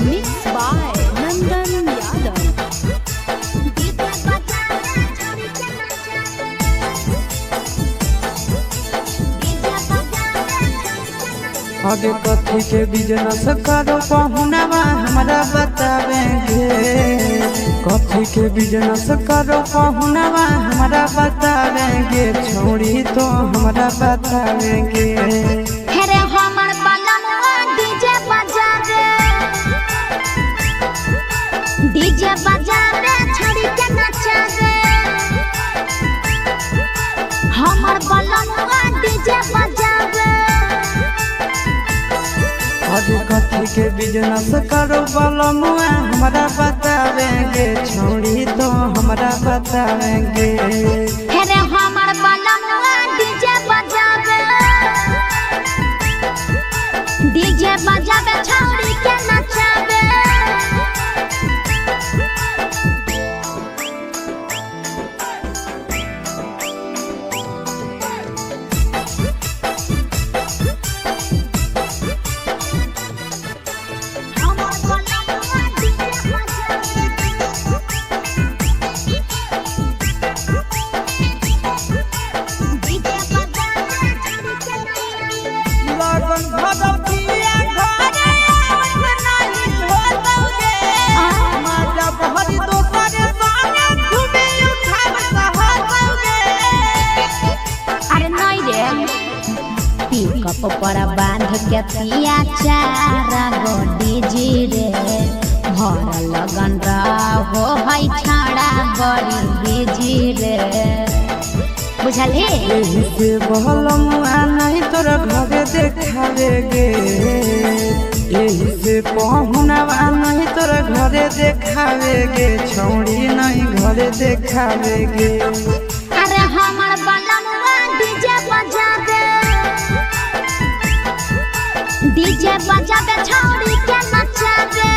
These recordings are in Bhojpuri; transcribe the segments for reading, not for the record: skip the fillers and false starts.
Mixed by Nandan Yadav. आगे कथी के बिजनेस करो पहुनावा हमरा बतावेंगे। कथी के बिजनेस करो पहुनावा हमरा बतावेंगे। छोड़ी तो हमरा बतावेंगे। हेरे हमर बलमुआ डीजे बजा रे छोड़ी के नचा रे। हमर बलमुआ डीजे बजा रे। आगे कथी के बिजनेस करो बलमुआ हमरा बतावेंगे। छोड़ी तो हमरा बतावेंगे। हेरे हमर बलमुआ डीजे बजा रे। डीजे बजा रे छोड़ी के नचा रे। पर बांध के पिया चारा गोडी जी रे। भर लगन रहो है छाड़ा बड़ी बिजी रे। बुझली यही से बलमुआ नहीं तोरा घरे देखावेगे। यही से पहुनावा नहीं तोरा घरे देखावेगे। छोड़ी नहीं घरे देखावेगे। अरे हमर बलमुआ डीजे बजा दे। डीजे बजा दे छोड़ी के नचा दे।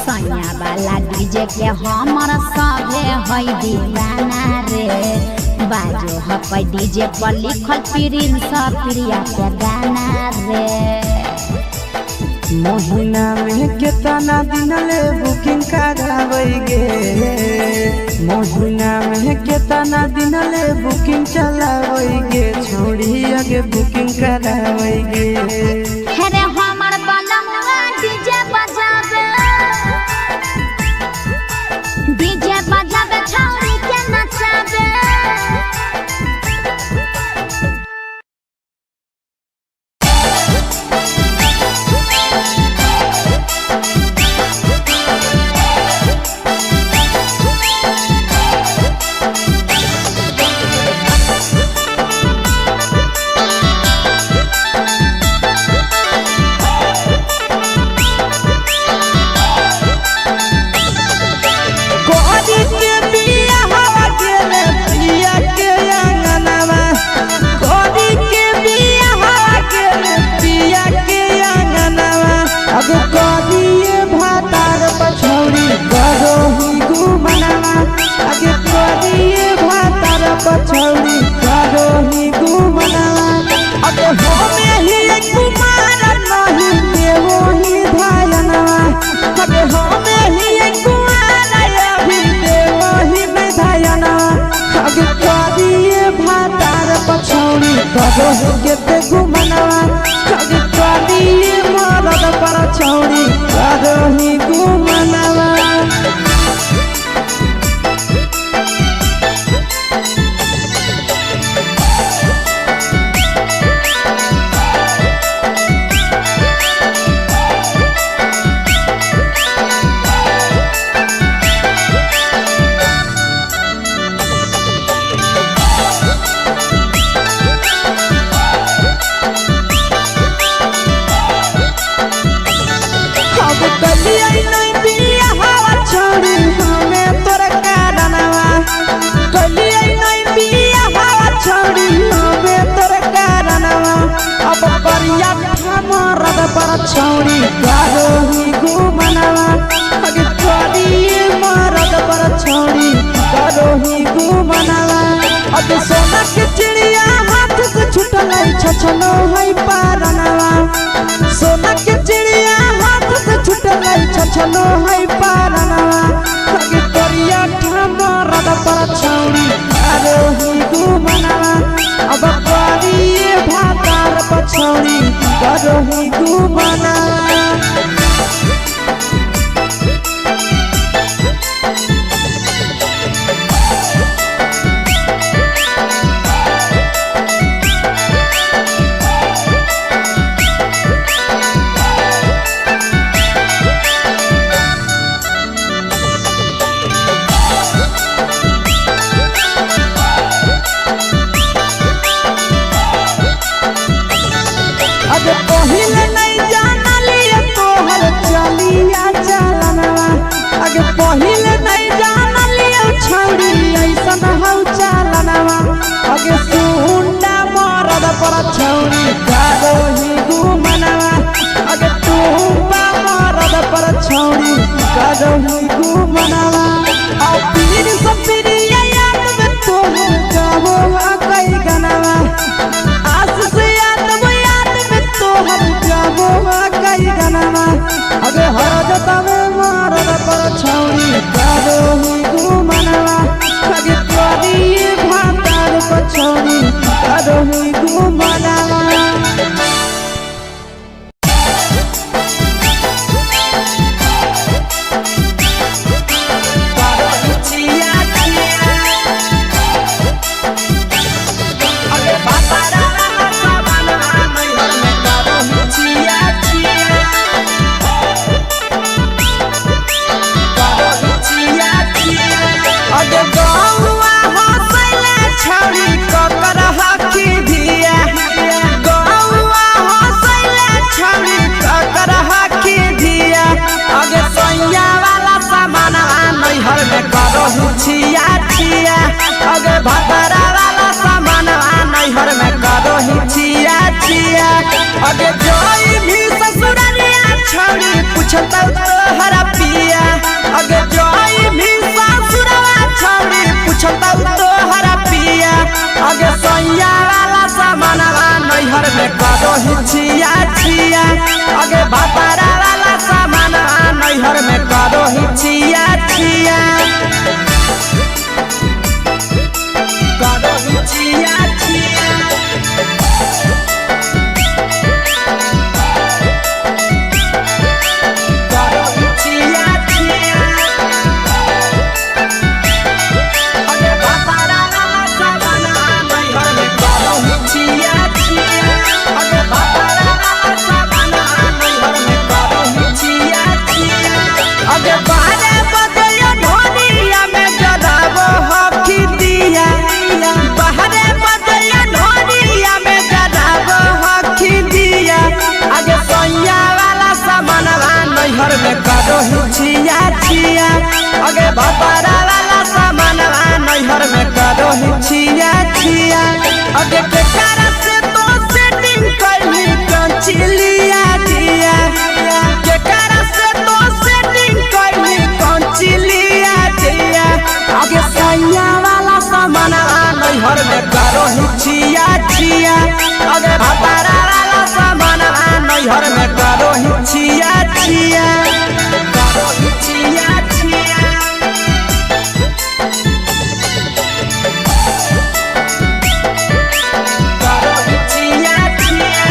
सैया वाला डीजे के हमर सभे है दीवाना रे। बाजो हपै डीजे पर लिखल प्रिंस प्रिया के गाना रे। महीना में कितना दिन ले बुकिंग करावेगे। महीना में कितना दिन ले बुकिंग चलावेगे। छोड़ी आगे बुकिंग करावेगे। हेरे हमर बलमुआ डीजे बजावे। डीजे बजावे छोड़ी के नचावे। पछौड़ी करो ही घूमना। अब हमें ही कुमार नहीं देवो ही धायना। अब हमें ही कुमार अभी देवो ही धायना। अब करिए भातार पछौड़ी करो ही केते घूमना। अब करिए मरद पछौड़ी करो ही घूमना। अब कलिया नहीं बिया हवा छोड़ी हमें तोर कारणवा कलिया नहीं बिया हवा छोड़ी हमें तोर कारणवा अब करिया मरद पर छोड़ी करो ही घुमनवा अगे करिए मरद पर छोड़ी करो ही घुमनवा अब सोना के चिड़िया हाथ से छूटल छछनो है पारनवा सोना के चिड़िया हाथ से छूटल छछनो है पारनवा अगे करिया मरद पर छोड़ी करो ही घुमनवा अब करिए भातार पर छोड़ी करो ही घुमनवा पहिले नहीं जानलिए तोहर चलिया चलनवा अगे पहिले नहीं जानलिए छौड़ी ऐसन हौ चलनवा अगे सुंडा मरद पर छौड़ी करो ही घुमनवा अगे टूपा मरद पर छौड़ी करो ही घुमनवा और पीर सब पीरिया याद में तोहर गावो कई गनवा आस से कई गनवा अगे हरजता में मरद पर छौड़ी करो ही घुमनवा अगे करिए भातार पर छौड़ी करो ही घुमनवा छिया छिया अगे भतरा वाला सामान नैहर में करो ही छिया छिया अगे जोई भी ससुरलिया छौड़ी पूछता तोहरा पिया अगे जोई भी ससुरवा छौड़ी पूछता तोहरा पिया अगे सैया वाला सामान नैहर में करो ही छिया छिया अगे भतरा वाला सामान नैहर में करो ही छिया छिया करो ही छिया छिया करो ही छिया छिया अगे भतरा वाला सामान नैहर में करो ही छिया छिया अगे भतरा वाला सामान नैहर में करो ही छिया छिया अगे बारे बदलियो ढोलिया में जराबो हकी दिया बाहरे बदलियो ढोलिया में जराबो हकी दिया आगे सैया वाला सामान नैहर में करो ही छिया छिया आगे भतरा वाला सामान नैहर में करो ही छिया छिया आगे के कारण से तो सेटिंग करली कंचिलिया दिया के कारण से तो सेटिंग करली कंचिलिया दिया आगे सैया वाला सामान नैहर में करो ही छिया छिया आगे भतरा वाला सामान नैहर में करो ही छिया छिया करो ही छिया छिया करो ही छिया छिया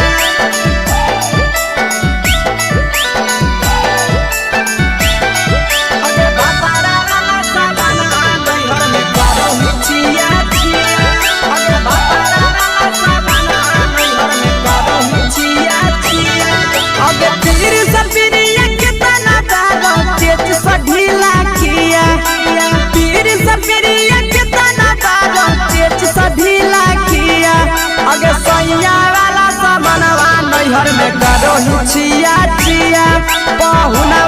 अगे भतरा वाला सामान नैहर में करो ही छिया छिया अगे भतरा वाला सामान नैहर में करो ही छिया छिया अगे तीर सपिरिया कितना दारो तेज सढीला किया तीर सपिरिया कितना दारो तेज सढीला किया अगे सैया वाला सामान नैहर में करो ही छिया छिया पहुना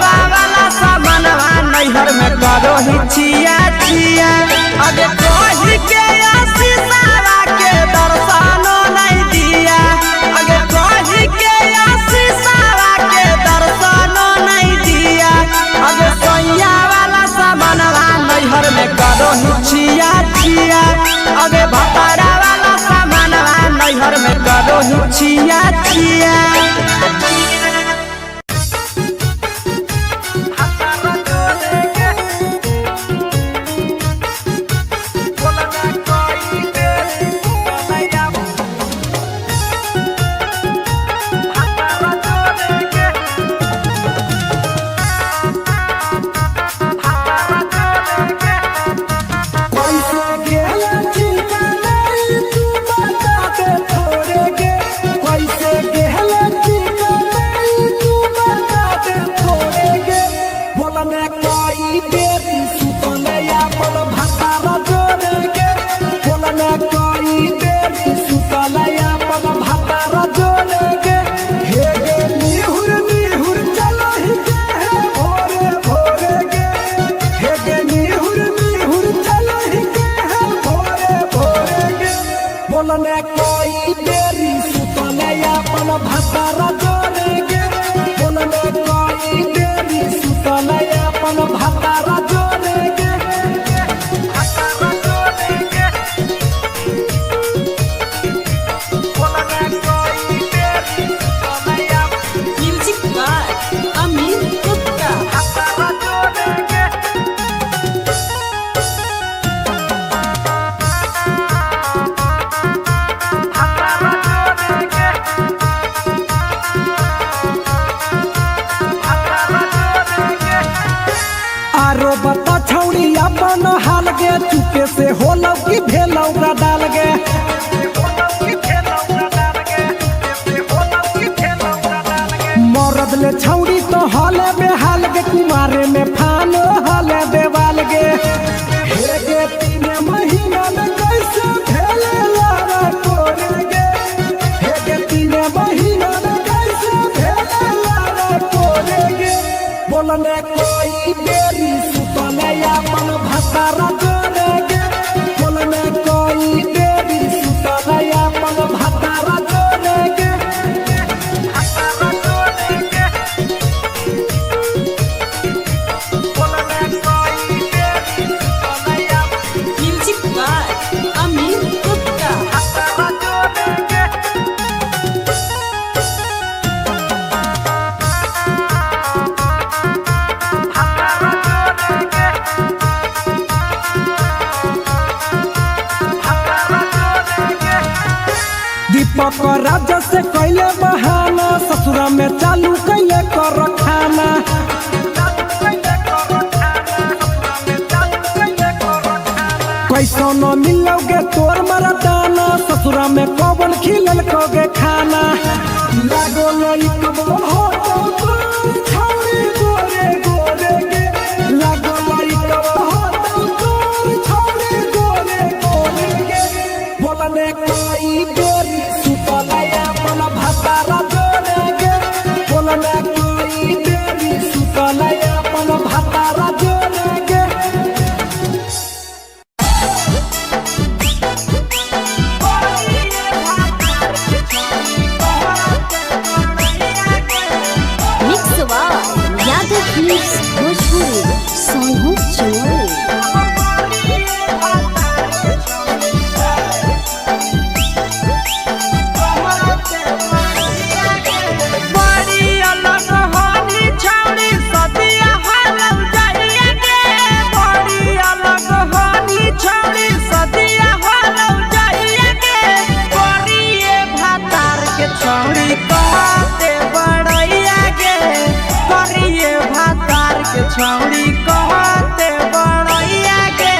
करो ही छिया छिया अगे कही के आशीषवा के दर्शनो नहीं दिया अगे कही के आशीषवा के दर्शनो नहीं दिया अगे सैया वाला सामानवा नैहर में करो ही छिया छिया अगे भतारा वाला सामानवा नैहर में करो ही छिया छिया चुपे से होलौ की भेलौ का डाल गे मरद ले छौड़ी तो हले बेहाल गे कुमारे में फान हले देवाल गे हे गे 3 महीना में कैसे भेले लारा कोरे गे हे गे 3 महीना में कैसे भेले लारा कोरे गे बोलने कोई देरी सुतले अपन भतारा राजा से कैले बहाना ससुरा में चालू कैले कर खाना कैसो न मिलोगे तोर मरदाना ससुरा में कौन खिलल कोगे खाना लागो लइक हो तो छौरी गोरे गोरे गे लागो लइक हो तो छौरी गोरे गोरे गे बोलने कोई गोरी भतारा जोड़े गे बोलने कोई देरी सुतले अपन भतारा जोड़े गे मिक्सवा यादव मिक्स भोजपुरी सोनू चोरी छौड़ी कहते बड़ैया के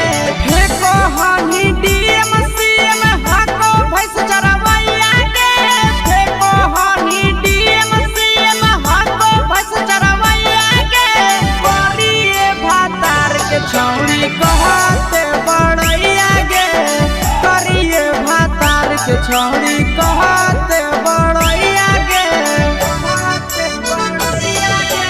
फेको हनी डीएम सीएम हाको भैंस चरवैया के फेको हनी डीएम सीएम हाको भैंस चरवैया के करिए भातार के छौड़ी कहते बड़ैया के करिए भातार के छौड़ी कहते बड़ैया के कहते बड़ैया के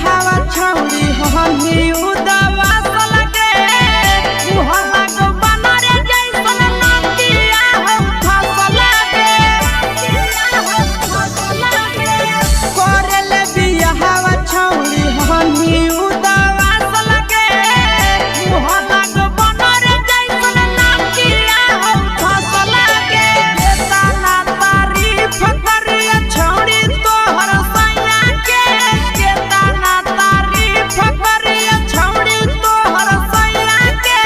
बियाहवा छौरी हनी उदवा लगे मुहम्मा को बनरे जैसन नंदिया हो फसल लगे करले बियाहवा छौरी हनी उदवा लगे मुहम्मा को बनरे जैसन नंदिया हो फसल लगे तना तारीफ करिया छौरी तोहर सैया के तना तारीफ करिया छौरी तोहर सैया के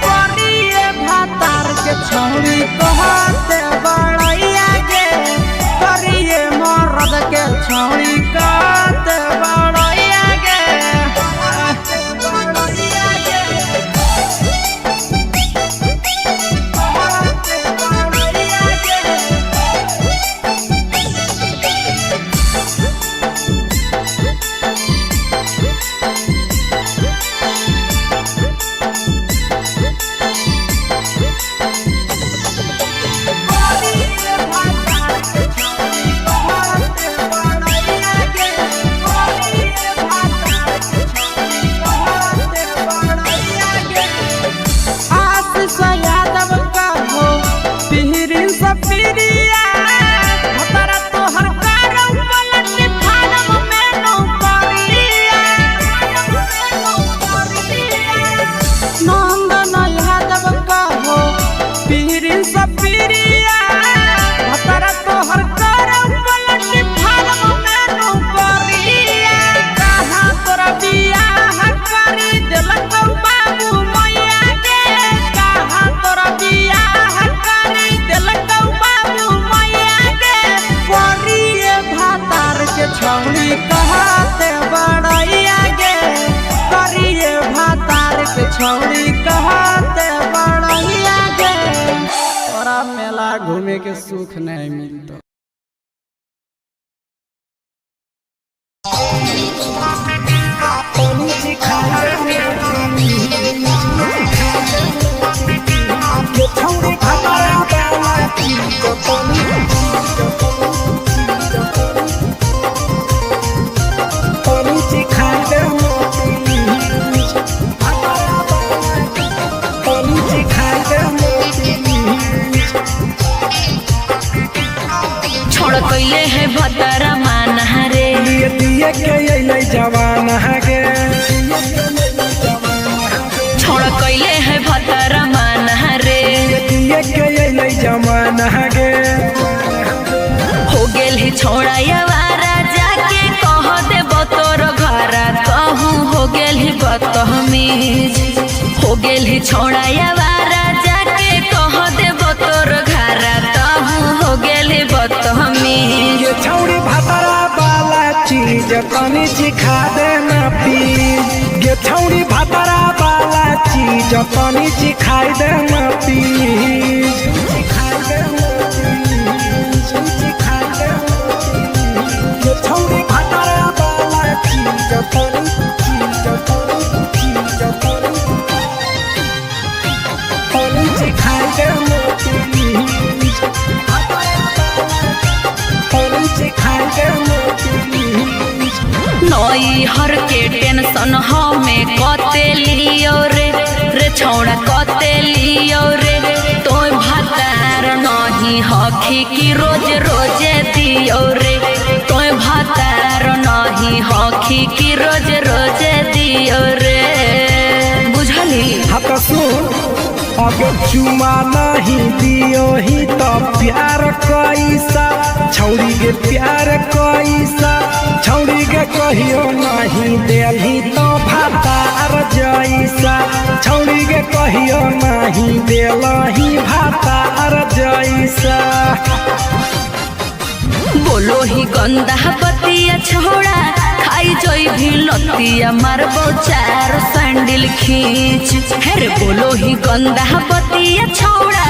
करिए भातार के छौरी कहते बड़ैया के करिए मर्द के छौरी कहते बड़ैया के छौरी कहते बड़ैया गे करिए भातार के छौरी कहते बड़ैया गे तोरा मेला घूमे के सुख नहीं मिलता छोड़ कैले है भतरा मान रे दिए के अइले जवान गे छोड़ कैले है भतरा मान रे दिए के अइले जवान गे हो गेल ही छोड़ा यावारा जाके कह दे तोर घर कहूँ हो गेल ही बदतमीज हो गेल ही छोड़ा यावारा जाके कह दे तोर घर कहूँ हो गेल ही बदतमीज ये छौरी भातरा वाला चीज तनी सिखा देना प्लीज ये छौरी भातरा वाला चीज तनी सिखाई देना प्लीज सिखाई देना सिखाई देना ये छौरी भातरा वाला चीज तनी सिखाई देना प्लीज नई हर के टेंशन हमें कते लियो रे छौड़ा कते लियो रे तो भातार नहीं हखी की रोज रोजे दियो रे तो भातार नहीं हखी की रोज रोजे दियो रे बुझली हाथ सुन अगर चुमा नहीं दियो ही तो प्यार कैसा छौरी के प्यार कैसा छौरी के कहियो नहीं देली तो भातार जैसा छौरी के कहियो नहीं देलही भातार जैसा बोलो ही गंदा बतिया छोड़ा खाई जोई भी लतिया मारबो चार सैंडल खींच हेरे बोलो ही गंदा बतिया छोड़ा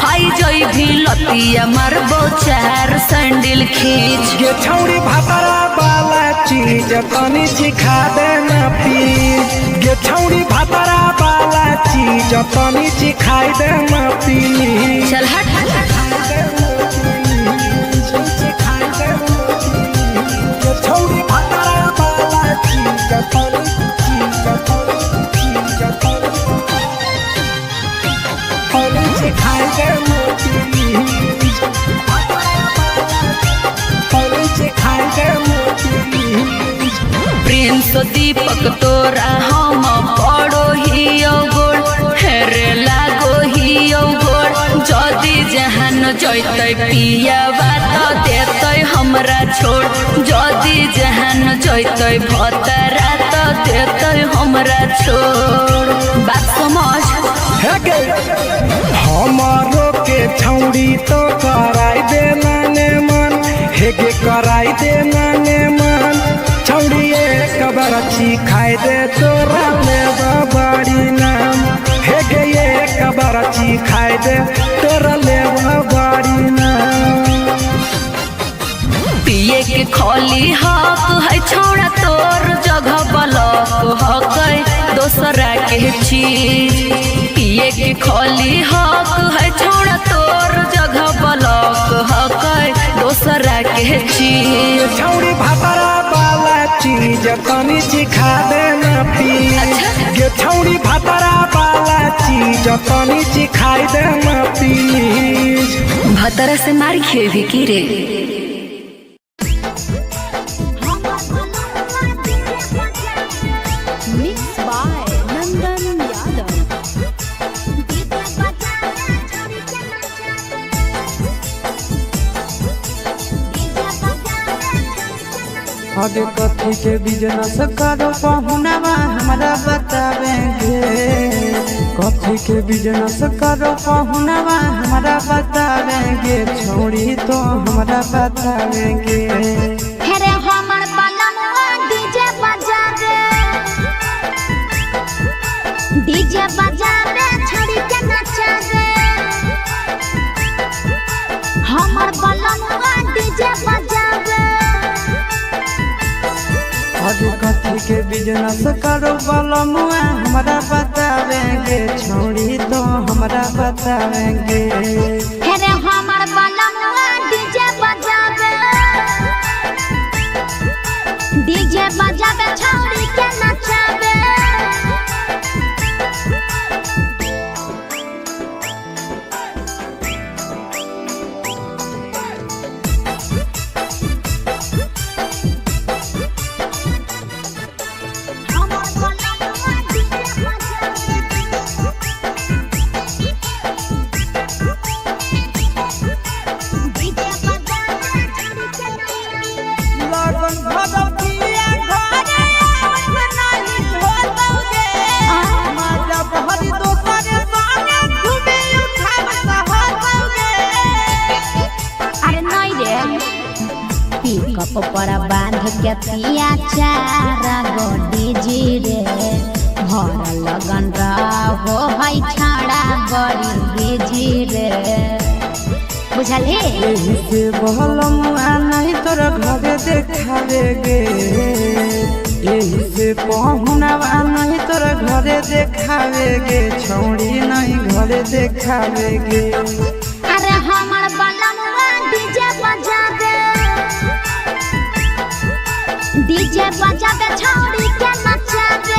खाई जोई भी लतिया मारबो चार सैंडल खींच ये छौरी भातरा वाला चीज तनी सिखा देना प्लीज ये छौरी भातरा वाला चीज तनी सिखाई देना प्लीज चल हट छौरी भातरा वाला चीज मनीष दीपक तोरा हम पड़ो ही गोड़ हेरे लागो ही गोड़ जदि जहान जैते पिया बात देते हमरा छोड़ जदि जहान जैते भतरा तो देते हमरा छोड़ बात समझ हमारो के छौड़ी तो कराई दे नाने मन हेगे कराई दे नाने मन छौड़ी एक बरछी खाई दे तोरा ले बड़ी नाम हेगे एक बरछी खाई दे तोरा ले बड़ी नाम पिए के खोली हक है छोड़ा तोर जगह बलक हक दोसरा के चीज पिए के खोली हक है छोड़ा तोर जगह बलक हक दोसरा के चीज छौड़ी भातरा वाला चीज तनी सिखा दे ना प्लीज गे छौड़ी भातरा वाला चीज तनी सिखाई दे ना प्लीज भतरा से मार खेबी की रे मिक्स बाय नंदन यादव। आगे कथी के बिजनेस करो पहुनवा हमरा बतावेंगे कथी के बिजनेस करो पहुनवा हमरा बतावेंगे छोड़ी तो हमरा बतावेंगे हेरे हमर बलमुआ डीजे बजावे छड़ी के नचावे हमर बलमुआ डीजे बजावे आगे कथी के बिजनेस करो बलमुआ हमरा बतावेंगे छोड़ी तो हमरा बतावेंगे हेरे हमर बलमुआ डीजे बजावे छड़ी के नचावे पर बांध के पिया चारा गोडी जी रे भर लगन रहो है छाड़ा गरी जी रे बुझले यही से बहलमुआ नहीं तोरा घरे देखावेगे यही से पहुनवा नहीं तोरा घरे देखावेगे छौड़ी नहीं घरे देखावेगे अरे हमर बलमुआ डीजे बजावे छौड़ी के नचावे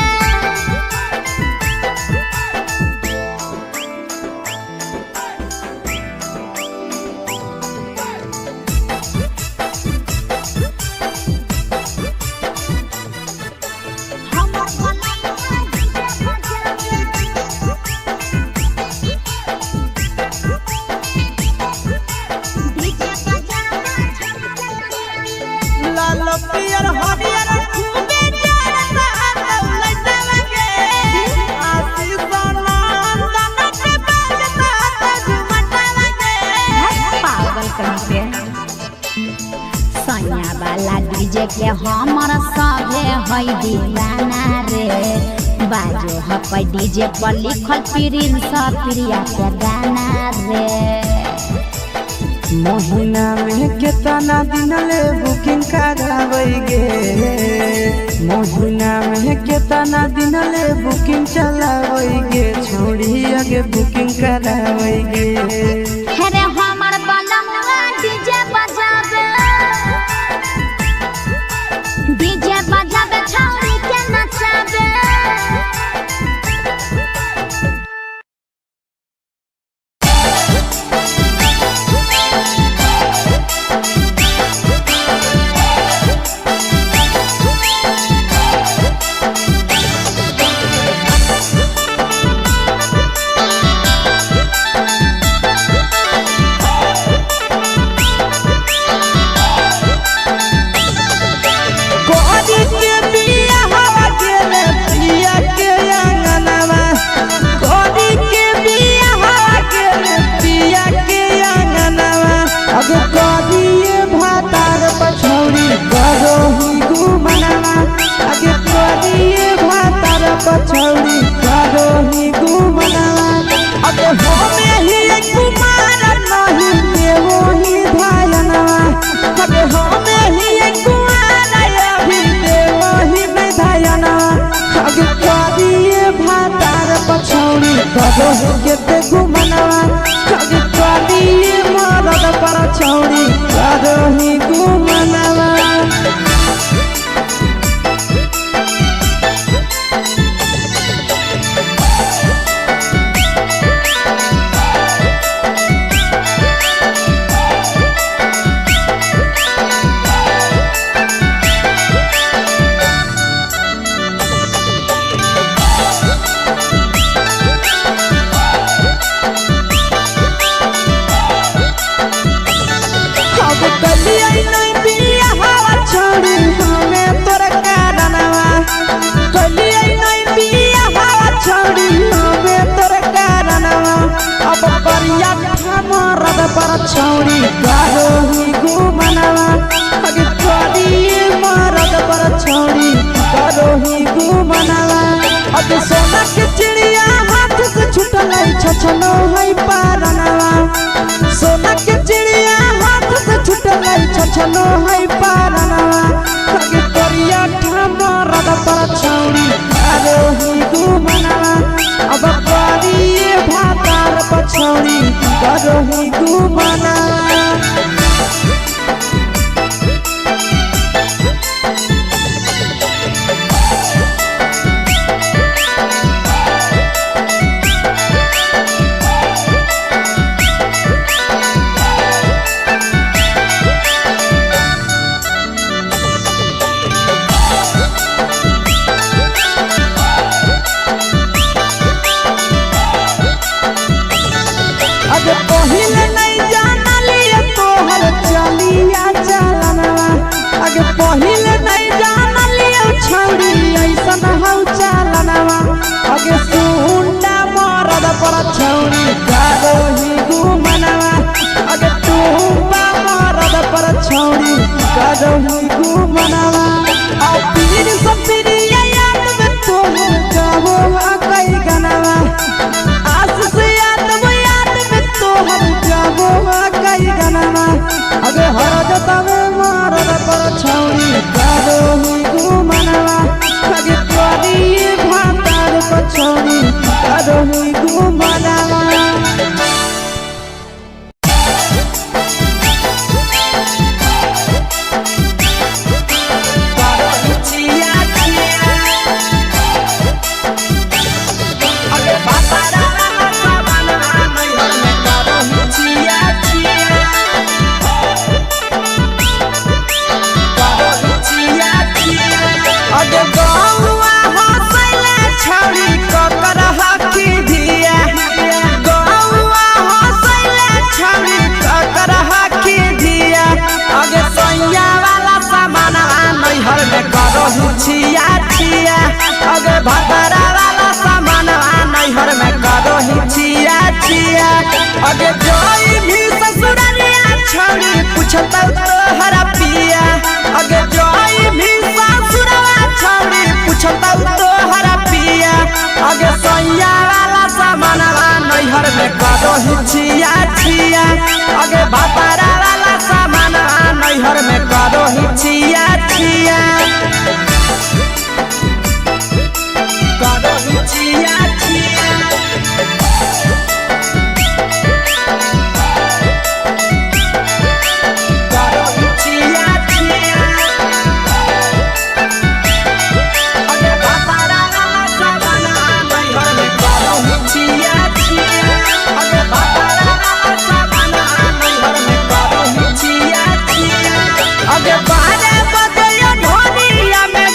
सैया वाला डीजे के हमर सभे है दीवाना रे बाजो हपै डीजे पर लिखल प्रिंस प्रिया के गाना रे महीना में कितना दिन ले बुकिंग करावेगे महीना में कितना दिन ले बुकिंग चलावेगे छोड़ी आगे बुकिंग करावेगे हेरे हमर बलमुआ डीजे बजावे छौड़ी के नचावे आगे करिए भातार पछौड़ी करो ही घुमनवा अगे हमें ही कुमार नहीं देवो ही धायनवा अगे हमें ही कुमार अभी देवो ही धायनवा अगे करिए भातार पछौड़ी करो ही केते घुमनवा अगे करिए मरद पर छौड़ी करो ही घुमनवा पर छौड़ी करो ही घुमनवा अगे करिए मरद पर छौड़ी करो ही घुमनवा अगे सोना के चिड़िया हाथ से छूटल छछनो है पारनवा सोना के चिड़िया हाथ से छूटल छछनो है पारनवा अगे करिया मरद पर छौड़ी करो ही घुमनवा अब करिए भातार पछौड़ी करो ही घुमनवा अगे पहिले नहीं जानलिए तोहर चलिया चलनवा अगे पहिले नहीं जानलिए छौड़ी ऐसन हौ चलनवा अगे सुंडा मरद पर छौड़ी करो ही घुमनवा अगे टूबा मरद पर छौड़ी करो ही घुमनवा आ पीर सब पीरिया याद में तोहर गावो कई गनवा आस से कई गनवा अगे हरदता में मरद पर छौड़ी करो ही घुमनवा अगे करिए भातार पछौड़ी करो ही घुमनवा छिया छिया अगे भतरा वाला सामान नैहर में करो ही छिया छिया अगे जोई भी ससुरलिया छौड़ी पूछता तोहरा पिया अगे जोई भी ससुरवा छौड़ी पूछता तोहरा पिया अगे सैया वाला सामान नैहर में करो ही छिया छिया अगे भतरा वाला सामान नैहर में करो ही छिया छिया करो ही छिया छिया करो ही छिया छिया अगे भतरा वाला सामान नैहर में करो ही छिया छिया अगे भतरा वाला सामान नैहर में करो ही छिया छिया अगे बारे बदयो ढोनिया में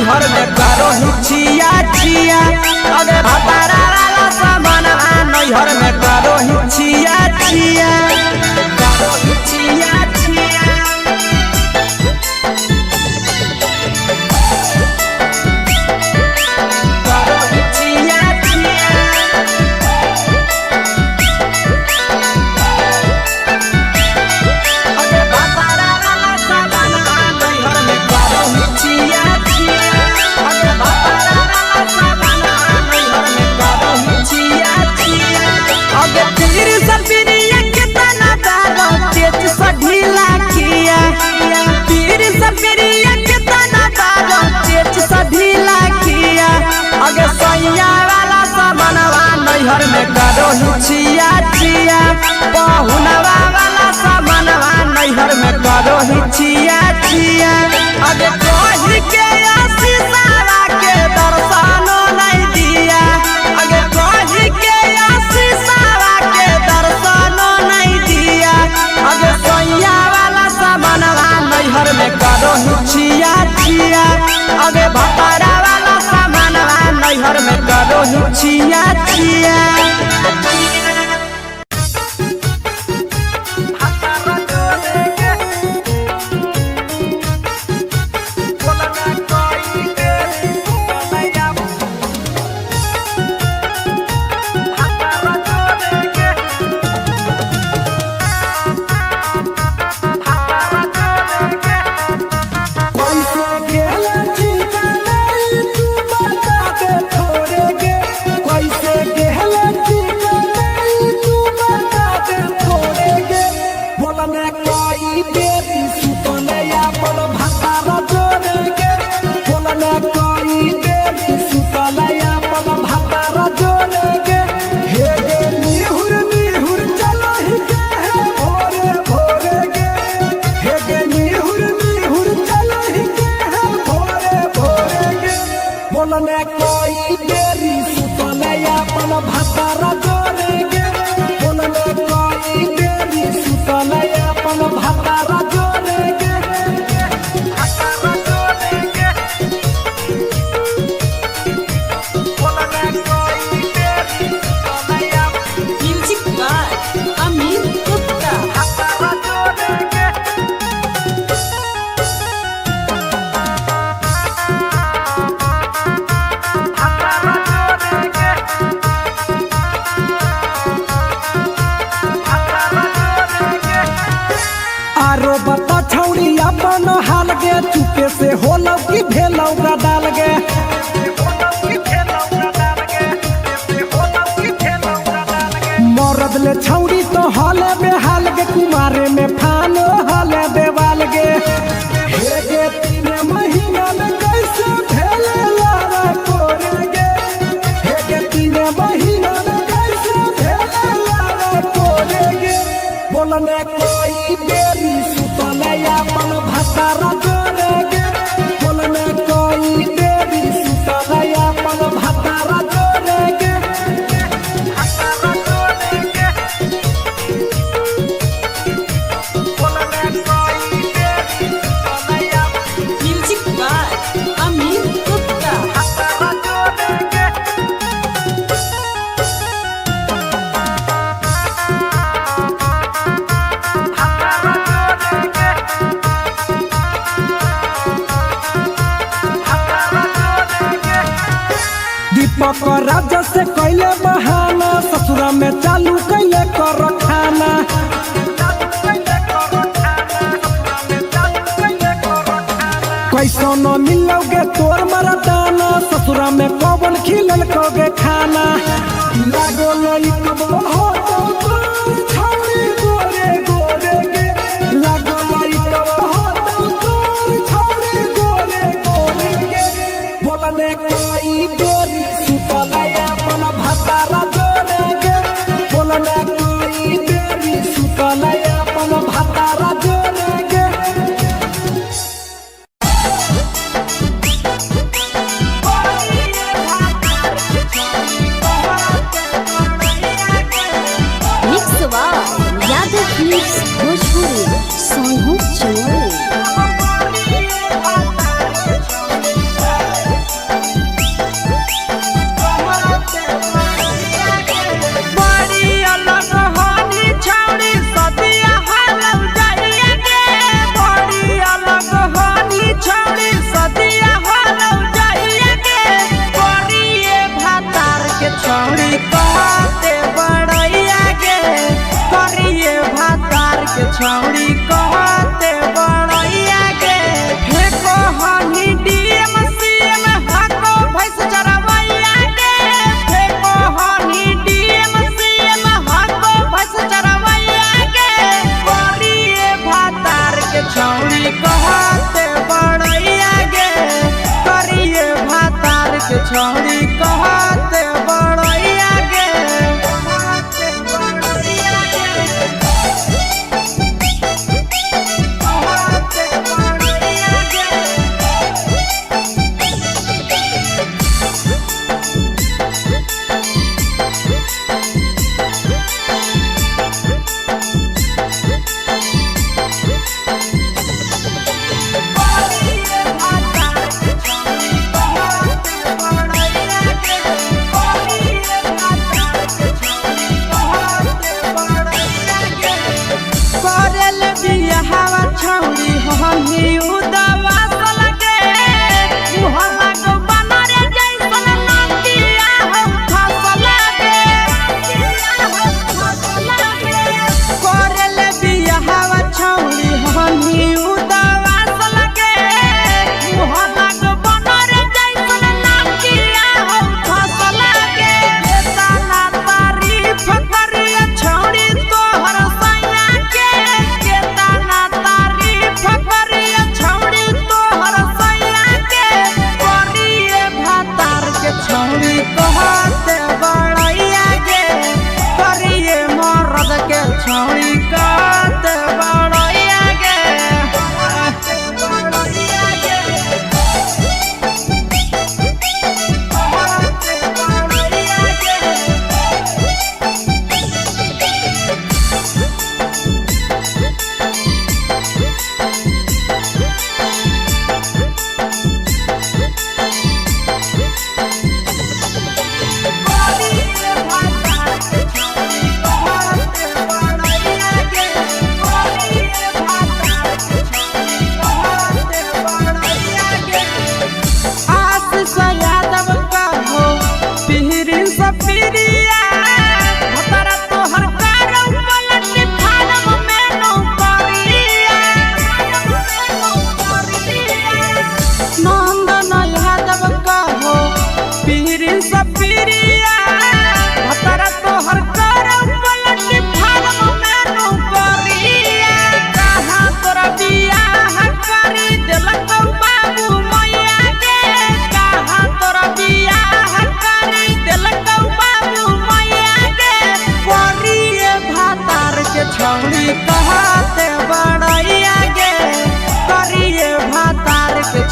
नैहर में करो हिचिया छिया अगे भतारा वाला सामानवा नैहर में करो हिचिया छिया करो हिचिया छिया नैहर में करो हिचिया छिया पहुनवा वाला सामानवा नैहर में करो हिचिया छिया अगे कही के आशीषवा के दर्शनो नहीं दिया अगे कही के आशीषवा के दर्शनो नहीं दिया अगे सैया वाला सामानवा नैहर में करो हिचिया छिया अगे भतारा वाला सामानवा नैहर में करो हिचिया छिया चुपे से होलौ की भेलौ डाल गे मरद ले छौड़ी तो हले बेहाल गे कुमारे में फानो हले देवाल गे हे गे 3 महीना में कैसे भेले लारा कोरे गे हे गे 3 महीना में कैसे भेले लारा कोरे गे बोलने कोई बेरी सुतले अपन भतारा राजा से कैले बहाना ससुरा में चालू कैले कर खाना कैसो न मिलोगे तोर मरदाना ससुरा में कौन खिलल कोगे खाना लागो लई कब हो छौरी गोरे गोरे गे लागो लई कब हो छौरी गोरे गोरे गे बोलने कोई गोरी सुतलया अपन भतारा जोरे गे बोलने कोई गोरी सुतलया अपन भतारा जोरे गे मिक्स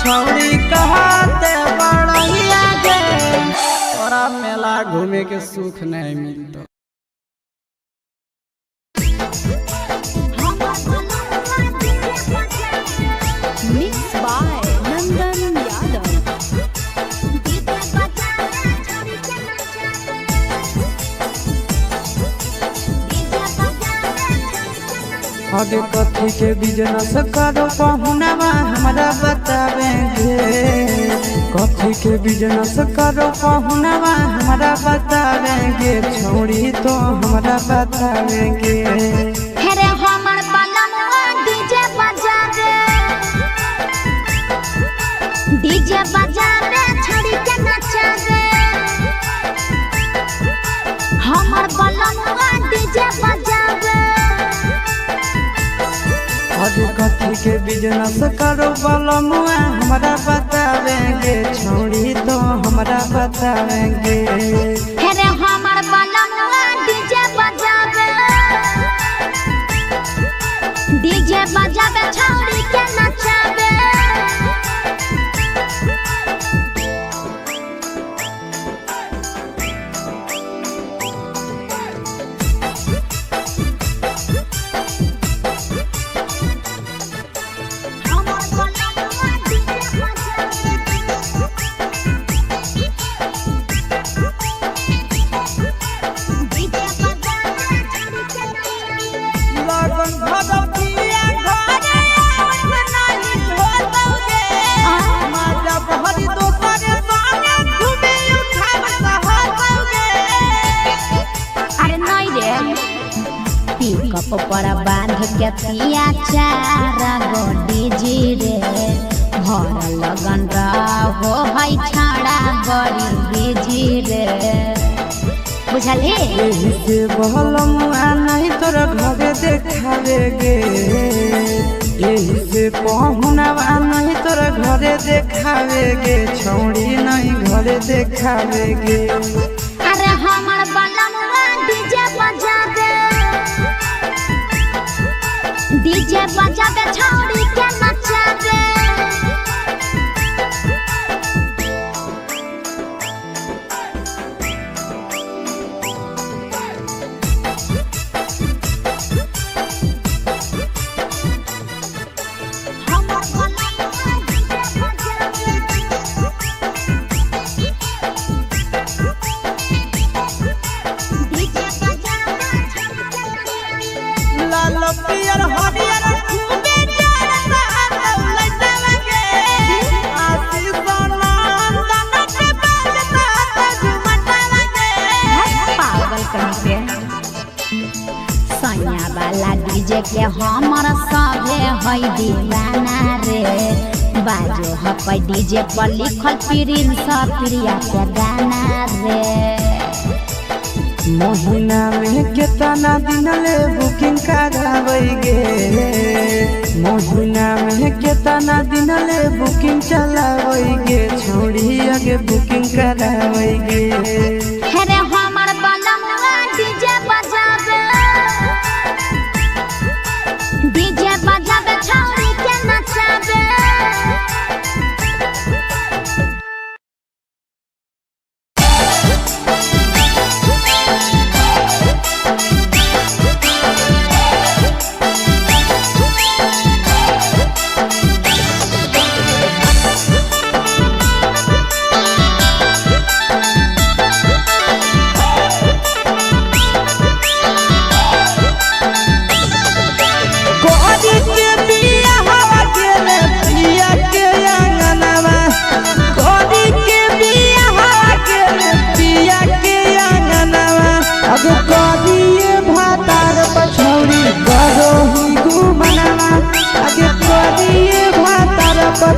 छौड़ी कहते बड़ैया गे तोरा मेला घूमे के सुख नहीं मिलता। Mixed by Nandan Yadav. आगे कथी के बिजनेस करो पहुनवा हमरा बतावेंगे। कथी के बिजनेस करो पहुनवा हमरा बतावेंगे। छौड़ी तो हमरा बतावेंगे। हेरे हमर बलमुआ डीजे बजा दे छोड़ी के नचा दे। हमर बलमुआ डीजे बजा दे। आगे कथी के बिजनेस करो बलमुआ हमरा बतावेंगे। छौड़ी तो हमरा बतावेंगे। हेरे हमर बलमुआ डीजे बजा दे छोड़ी के नचा दे। पर बांध के पिया चारा गोडी जी रे भर लगन रहो है छाड़ा बड़ी बीजी रे बुझली। एही से बलमुआ नहीं तोरा घरे देखावेगे। एही से पहुनवा नहीं तोरा घरे देखावेगे। छौड़ी नहीं घरे देखावेगे। अरे हमर बलमुआ डीजे बजा दे छोड़ी के नचा दे। लाल पियर हरियर खूबे चढ़ता दौलत लगे। आशीष नंदन के बजता झुमट लगे। पागल कहीं पे सैया वाला डीजे के हमर सभे है दीवाना रे। बाजो हपै डीजे पर लिखल प्रिंस प्रिया के गाना रे। महीना में केतना दिन ले बुकिंग करावेगे। महीना में केतना दिन ले बुकिंग चलावेगे। छौड़ी आगे बुकिंग करावेगे। हेरे हमर बलमुआ डीजे बजा दे छोड़ी के नचा दे।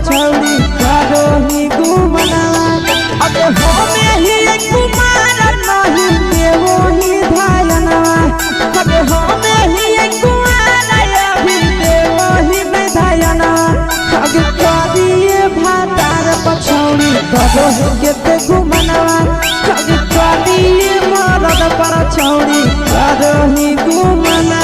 छौड़ी करो ही घुमना। अब हमें ही कुमार नहीं देवो ही धायना। अब हमें ही कुमार अभी देवो ही धायना। अब करिए भातार पछौड़ी करो ही केते घुमना। अब करिए मरद पर छौड़ी करो ही घुमना।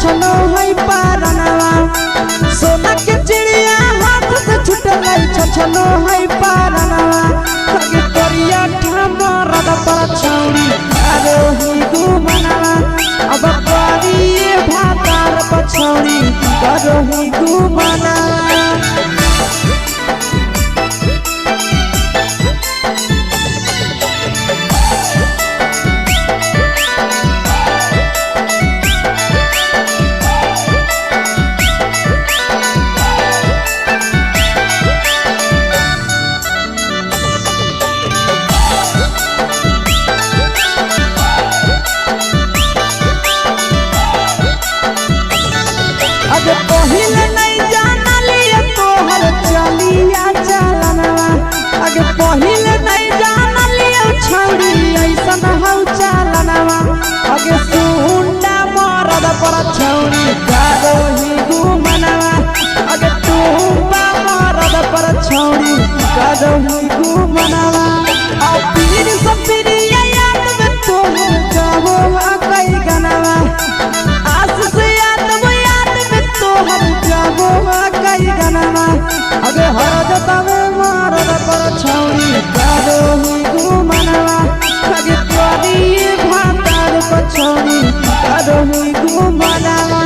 छछनो है पारनवा सोना के चिड़िया हाथ से छूटल छछनो है पारनवा अगे करिया ठमरद पर छौरी आरोही घुमनवा अब करिए भातार पछौरी आरोही घुमनवा पहिले नहीं जानलिए तोहर चलिया चलनवा अगे पहिले नहीं जानलिए छौरी ऐसन हौ चलनवा अगे सुंडा मरद पर छौरी कारोही घुमनवा अगे टूपा मरद पर छौरी कारोही घुमनवा आ पीर सब पीरिया याद में तोहर जाबो कई गनवा आस से कई गनवा अगे हरद तवे मारद पर छौरी कारोही घुमनवा अगे करिए भातार पर छौरी कारोही घुमनवा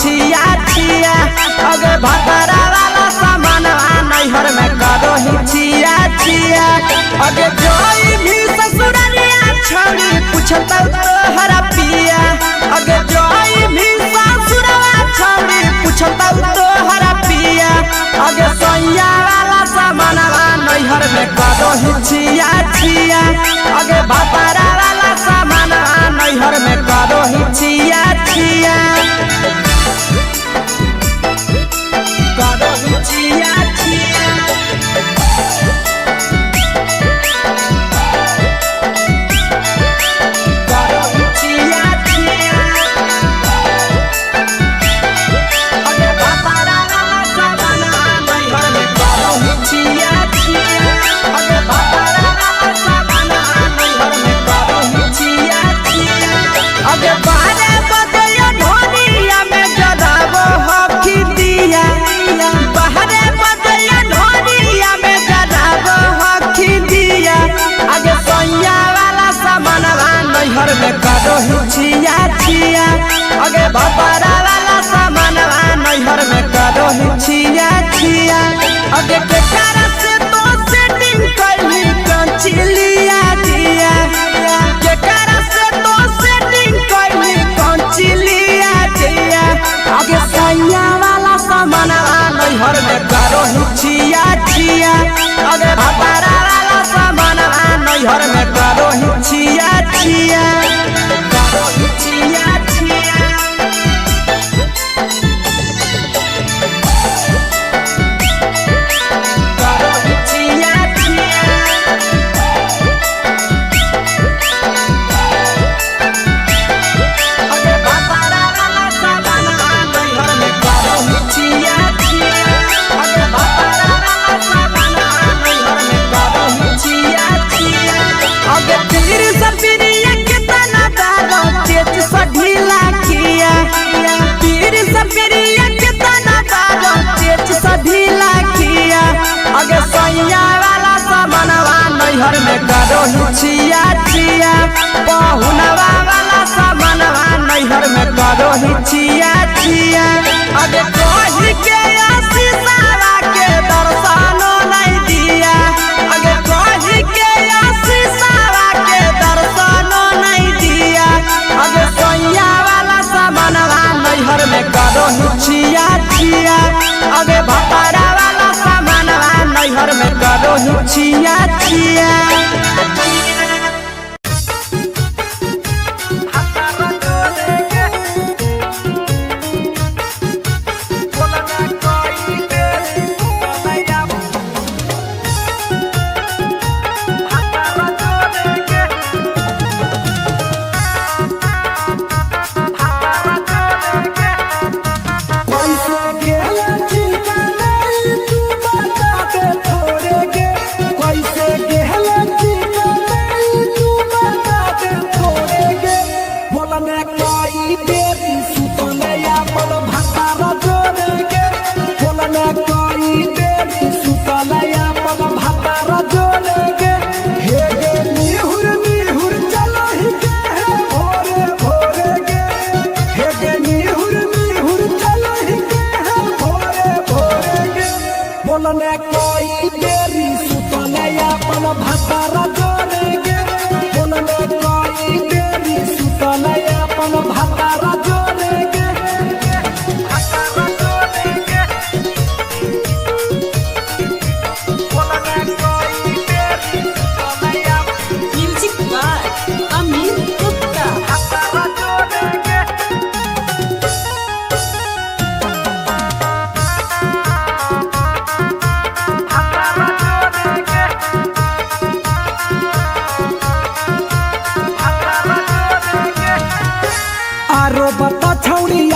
छिया छिया अगे भतरा वाला सामान नैहर में करो ही छिया छिया अगे जोई भी ससुररिया छौरी पूछता तोहरा पिया अगे जोई भी ससुरवा छौरी पूछता तोहरा पिया अगे सैया वाला सामान नैहर में करो ही छिया छिया अगे भतरा वाला सामान नैहर में करो ही छिया छिया करो ही छिया छिया अगे भतरा वाला सामान नैहर में करो ही छिया छिया अगे के कारण से तो सेटिंग कैली कंचिलिया दिया के कारण से तो सेटिंग कैली कंचिलिया दिया अगे सैया वाला सामान नैहर में करो ही छिया छिया अगे भतरा वाला सामान नैहर में करो ही छिया छिया नैहर में करो ही छिया छिया पहुनवा वाला सामानवा नैहर में करो ही छिया छिया अगे कही के आशीषवा के दर्शनो नहीं दिया अगे कही के आशीषवा के दर्शनो नहीं दिया अगे सैया वाला सामानवा नैहर में करो ही छिया छिया अगे भतरा वाला सामानवा नैहर में करो ही छिया छिया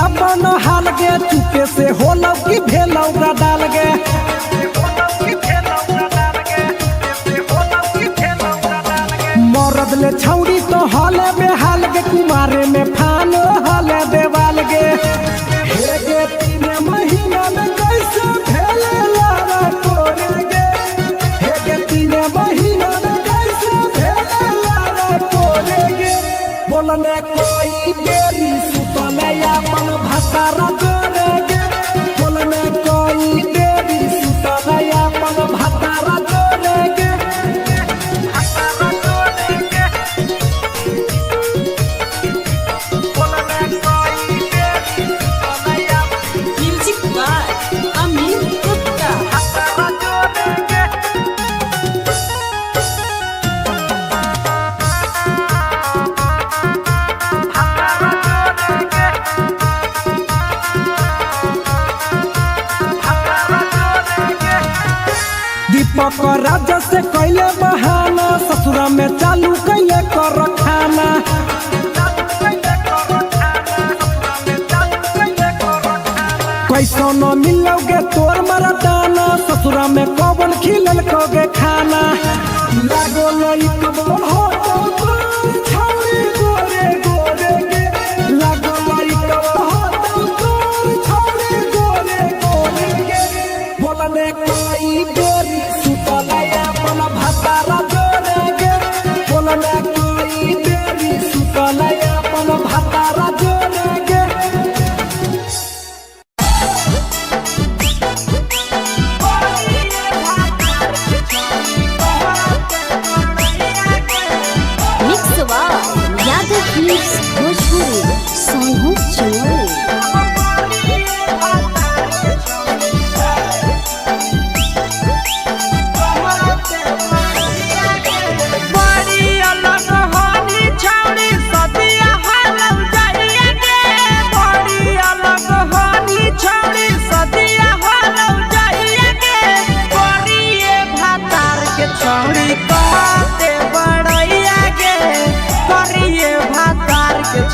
अपन हाल गे चुपे से होलौ की भेलौ डाल गे मरद ले छौड़ी तो हले बेहाल गे कुमारे में फान हले देवाल गे हे गे 3 महीना में कैसे भेले लारा तोरे गे हे गे 3 महीना में कैसे भेले लारा तोरे गे बोलने कोई देरी सुतले अपन भतारा तोरे गे बोलने कोई देरी सुतले अपन भतारा तोरे गे दीपक राजा से कैले बहाना ससुरा में चालू कैले कर खाना कैसो न मिलोगे तोर मरदाना ससुरा में कौन खिलल कोगे खाना लागो लइक हो तो छौरी गोरे गोरे गे लागो लइक हो तो छौरी गोरे गोरे गे बोलने कोई देरी सुतले अपन भतारा जोरे गे बोलने कोई देरी सुतले अपन भतारा जोरे गे यादव फिल्म्स भोजपुरी सोनू चोरी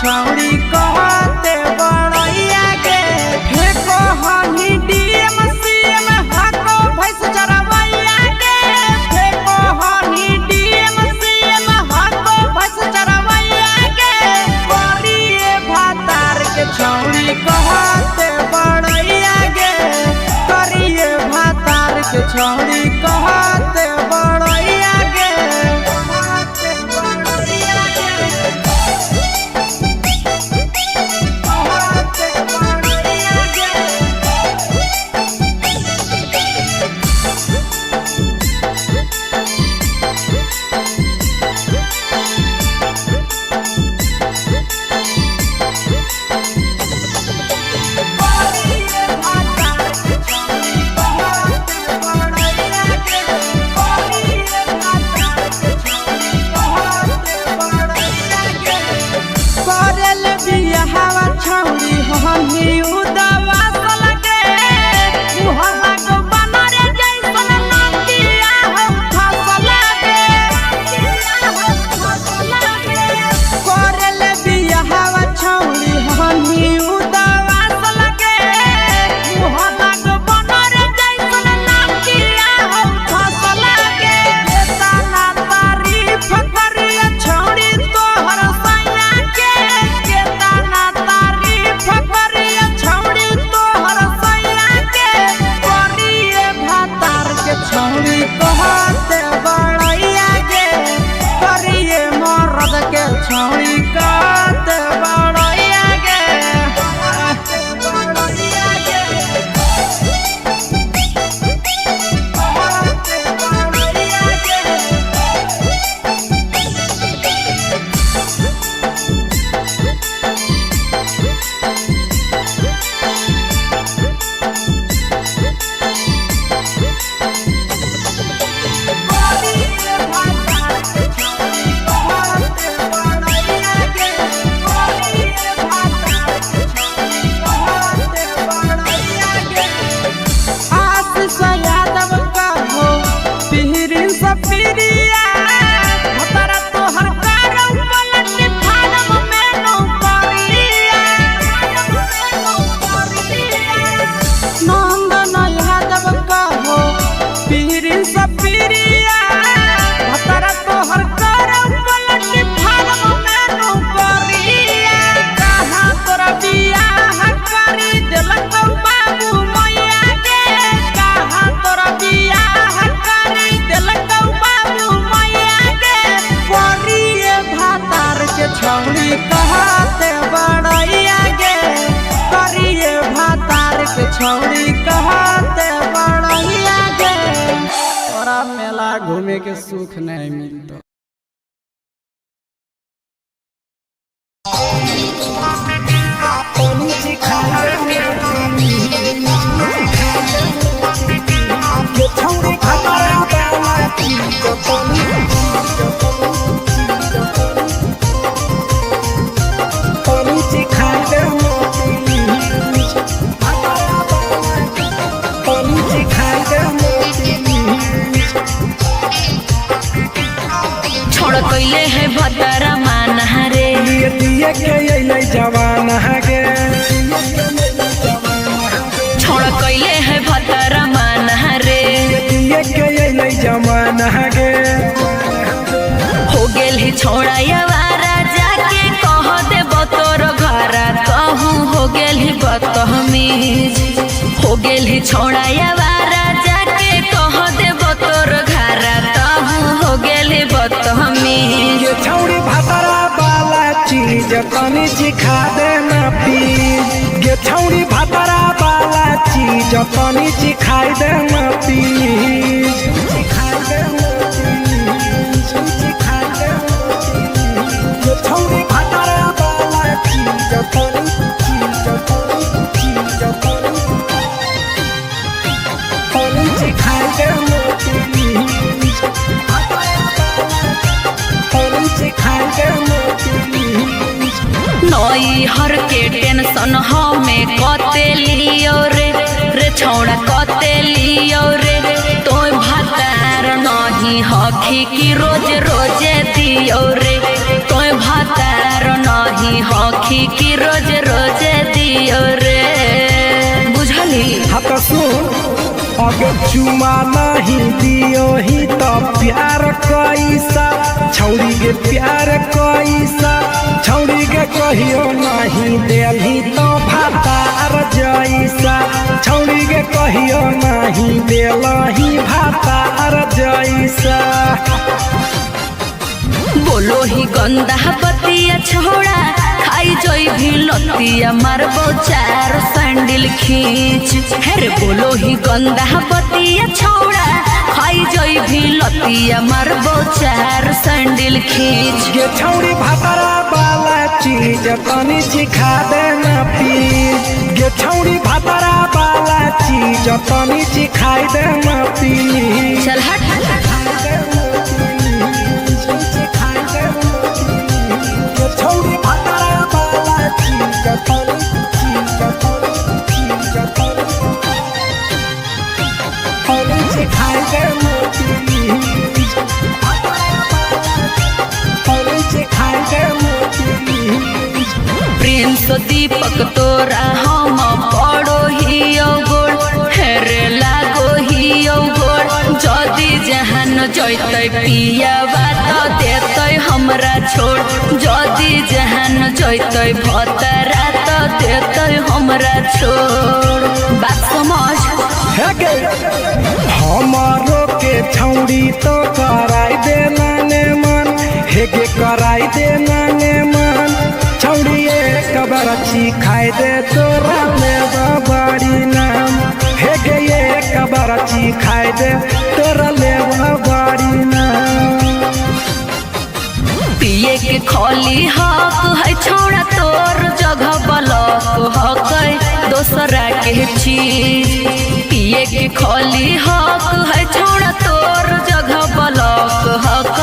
छौड़ी कहते बड़ैया के फेको हनी डीएम सीएम हाको भैंस चरवैया के फेको हनी डीएम सीएम हाको भैंस चरवैया के करिए भातार के छौड़ी कहते बड़ैया के करिए भातार के छौड़ी कहते बड़ैया के छौरी कहते बड़ैया गे करिए मरद के छौरी कहते बड़ैया गे छौरी कहते बड़ैया गे करिए भातार के छौरी कहते बड़ैया गे तोरा मेला घूमे के सुख नहीं मिलता छोड़ कैले है भतरा मान रे दिए के अइले जवान गे छोड़ कैले है भतरा मान रे दिए के अइले जवान गे हो गेल ही छोड़ा यावारा जाके कह दे बतोर घरा कहूँ हो गेल ही बतमीज हो गेल ही छोड़ा यावारा जाके कह दे बतोर घरा कहूँ हो गेल ही बतमीज ये छौरी भातरा वाला चीज तनी सिखा दे ना प्लीज ये छौरी भातरा वाला चीज तनी सिखाई दे ना प्लीज सिखाई दे ना प्लीज सिखाई दे ये छौरी भातरा वाला चीज तनी सिखाई दे ना प्लीज सिखाई दे ना प्लीज नई हर के टेंशन हमें कते लियो रे छौड़ा कते लियो रे तो भातार नहीं हखी की रोज रोजे दियो रे तो भातार नहीं हखी की रोज रोजे दियो रे बुझली हाथ सुन अगर चुमा नहीं दियो ही तो प्यार कैसा छौरी के प्यार कैसा छौरी के कहियो नहीं देलही तो भातार जैसा छौरी के कहियो नहीं देलही भातार जैसा बोलो ही गंदा बतिया छोड़ा खाई जोई भी लतिया मारबो चार सैंडल खींच हेरे बोलो ही गंदा बतिया छोड़ा खाई जोई भी लतिया मारबो चार सैंडल खींच ये छौरी भातरा वाला चीज तनी सिखा दे ना प्लीज ये छौरी भातरा वाला चीज तनी सिखाई दे ना प्लीज चल हट छौरी भातरा वाला चीज तनी सिखाई दे ना प्लीज सिखाई दे ना प्लीज प्रिंस दीपक तोरा हम पड़ो ही गोड़ हेरे लागो ही गोड़ जदी जहान जैते पिया बात देते हमरा छोड़ जदी जहान जैते भतरा तो देते हमरा छोड़ बात समझ हमारो गे छौड़ी तो कराई दे नाने मन हेगे कराई दे नाने मन छौड़ी एक बरछी खाई दे तोरा लेब बड़ी नाम हेगे एक बरछी खाई दे तोरा लेब बड़ी नाम। पिए के खोली हक है छोड़ा तोर जगह बलक हक दोसरा के चीज पिए के खोली हक है छोड़ा तोर जगह बलक हक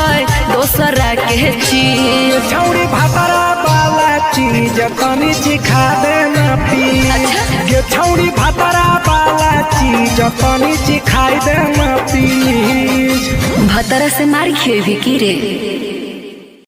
दोसरा के चीज। छौड़ी भातरा वाला चीज तनी चिखा दे ना प्लीज गे छौड़ी भातरा वाला चीज तनी चिखाई दे ना प्लीज। भतरा से मार खेबी की रे।